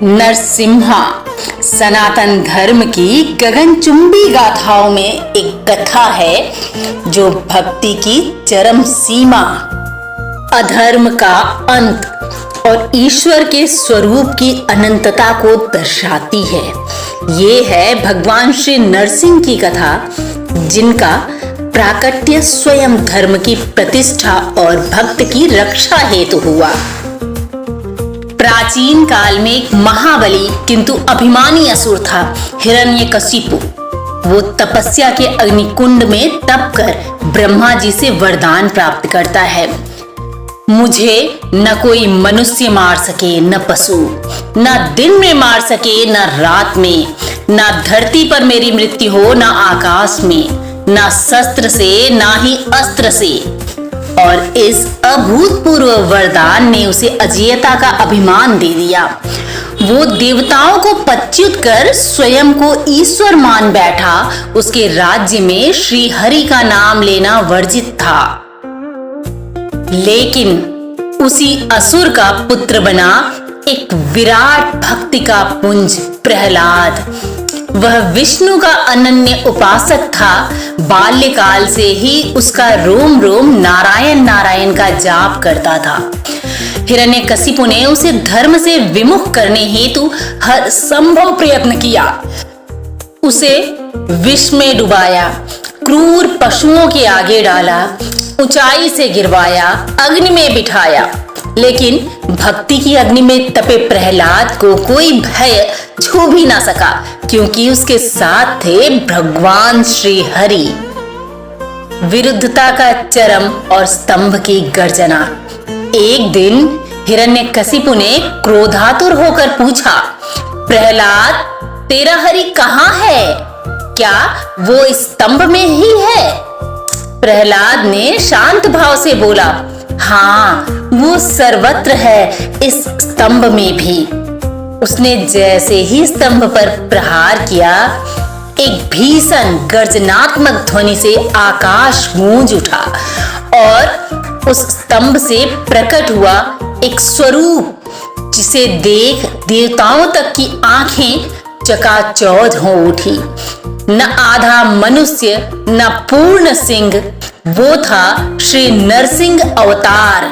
नरसिम्हा सनातन धर्म की गगनचुंबी गाथाओं में एक कथा है जो भक्ति की चरम सीमा, अधर्म का अंत और ईश्वर के स्वरूप की अनंतता को दर्शाती है। ये है भगवान श्री नरसिंह की कथा, जिनका प्राकट्य स्वयं धर्म की प्रतिष्ठा और भक्त की रक्षा हेतु हुआ। प्राचीन काल में एक महाबली किंतु अभिमानी असुर था, हिरण्यकशिपु। वो तपस्या के अग्निकुंड में तप कर ब्रह्मा जी से वरदान प्राप्त करता है, मुझे न कोई मनुष्य मार सके, न पशु, न दिन में मार सके, न रात में, न धरती पर मेरी मृत्यु हो, न आकाश में, न शस्त्र से, न ही अस्त्र से। और इस अभूतपूर्व वरदान ने उसे अजेयता का अभिमान दे दिया। वो देवताओं को पच्युत कर स्वयं को ईश्वर मान बैठा। उसके राज्य में श्री हरि का नाम लेना वर्जित था। लेकिन उसी असुर का पुत्र बना एक विराट भक्ति का पुंज प्रहलाद। वह विष्णु का अनन्य उपासक था। बाल्यकाल से ही उसका रोम रोम नारायण नारायण का जाप करता था। हिरण्यकशिपु ने उसे धर्म से विमुख करने हेतु हर संभव प्रयत्न किया। उसे विष में डुबाया, क्रूर पशुओं के आगे डाला, ऊंचाई से गिरवाया, अग्नि में बिठाया। लेकिन भक्ति की अग्नि में तपे प्रहलाद को कोई भय छू भी ना सका, क्योंकि उसके साथ थे भगवान श्री हरि। विरुद्धता का चरम और स्तंभ की गर्जना। एक दिन हिरण्यकशिपु ने क्रोधातुर होकर पूछा, प्रहलाद, तेरा हरि कहाँ है? क्या वो स्तंभ में ही है? प्रहलाद ने शांत भाव से बोला, हाँ, वो सर्वत्र है, इस स्तंभ में भी। उसने जैसे ही स्तंभ पर प्रहार किया, एक भीषण गर्जनात्मक ध्वनि से आकाश गूंज उठा और उस स्तंभ से प्रकट हुआ एक स्वरूप, जिसे देख देवताओं तक की आंखें चकाचौंध हो उठी। न आधा मनुष्य, न पूर्ण सिंह, वो था श्री नरसिंह अवतार,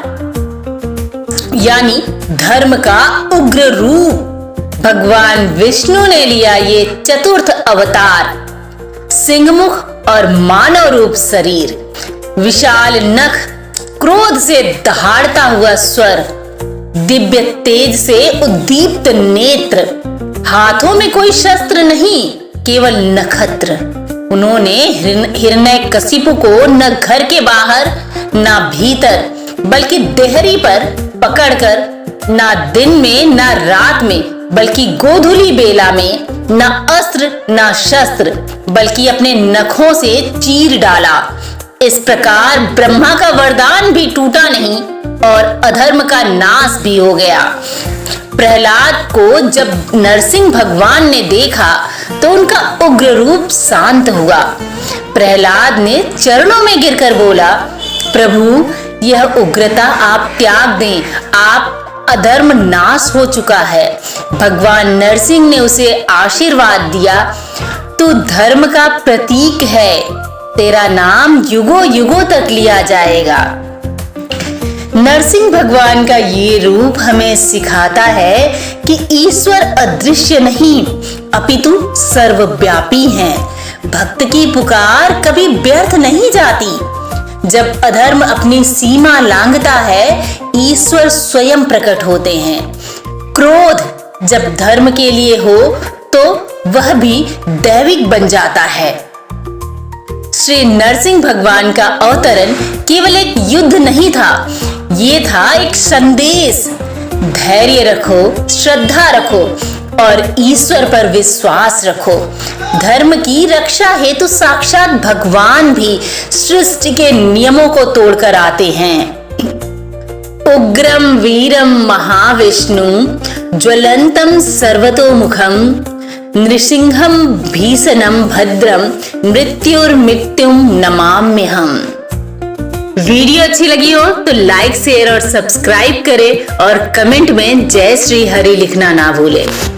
यानी धर्म का उग्र रूप। भगवान विष्णु ने लिया ये चतुर्थ अवतार। सिंहमुख और मानव रूप शरीर, विशाल नख, क्रोध से दहाड़ता हुआ स्वर, दिव्य तेज से उद्दीप्त नेत्र, हाथों में कोई शस्त्र नहीं, केवल नखत्र। उन्होंने हिरण्यकशिपु को न घर के बाहर, न भीतर, बल्कि देहरी पर पकड़कर न दिन में न रात में, बल्कि गोधूली बेला में, न अस्त्र न शस्त्र, बल्कि अपने नखों से चीर डाला। इस प्रकार ब्रह्मा का वरदान भी टूटा नहीं और अधर्म का नाश भी हो गया। प्रहलाद को जब नरसिंह भगवान ने देखा तो उनका उग्र रूप शांत हुआ। प्रहलाद ने चरणों में गिरकर बोला, प्रभु, यह उग्रता आप त्याग दें, आप अधर्म नाश हो चुका है। भगवान नरसिंह ने उसे आशीर्वाद दिया, तू धर्म का प्रतीक है, तेरा नाम युगों युगों तक लिया जाएगा। नरसिंह भगवान का ये रूप हमें सिखाता है कि ईश्वर अदृश्य नहीं, अपितु सर्वव्यापी हैं। भक्त की पुकार कभी व्यर्थ नहीं जाती। जब अधर्म अपनी सीमा लांघता है, ईश्वर स्वयं प्रकट होते हैं। क्रोध जब धर्म के लिए हो तो वह भी दैविक बन जाता है। श्री नरसिंह भगवान का अवतरण केवल एक युद्ध नहीं था, ये था एक संदेश। धैर्य रखो, श्रद्धा रखो और ईश्वर पर विश्वास रखो। धर्म की रक्षा हेतु साक्षात भगवान भी सृष्टि के नियमों को तोड़कर आते हैं। उग्रम वीरम महाविष्णु ज्वलंतम सर्वतोमुखम नृसिंहम भीषणम भद्रम मृत्युर्मृत्युम नमाम्यहम्। वीडियो अच्छी लगी हो तो लाइक शेयर और सब्सक्राइब करें और कमेंट में जय श्री हरि लिखना ना भूलें।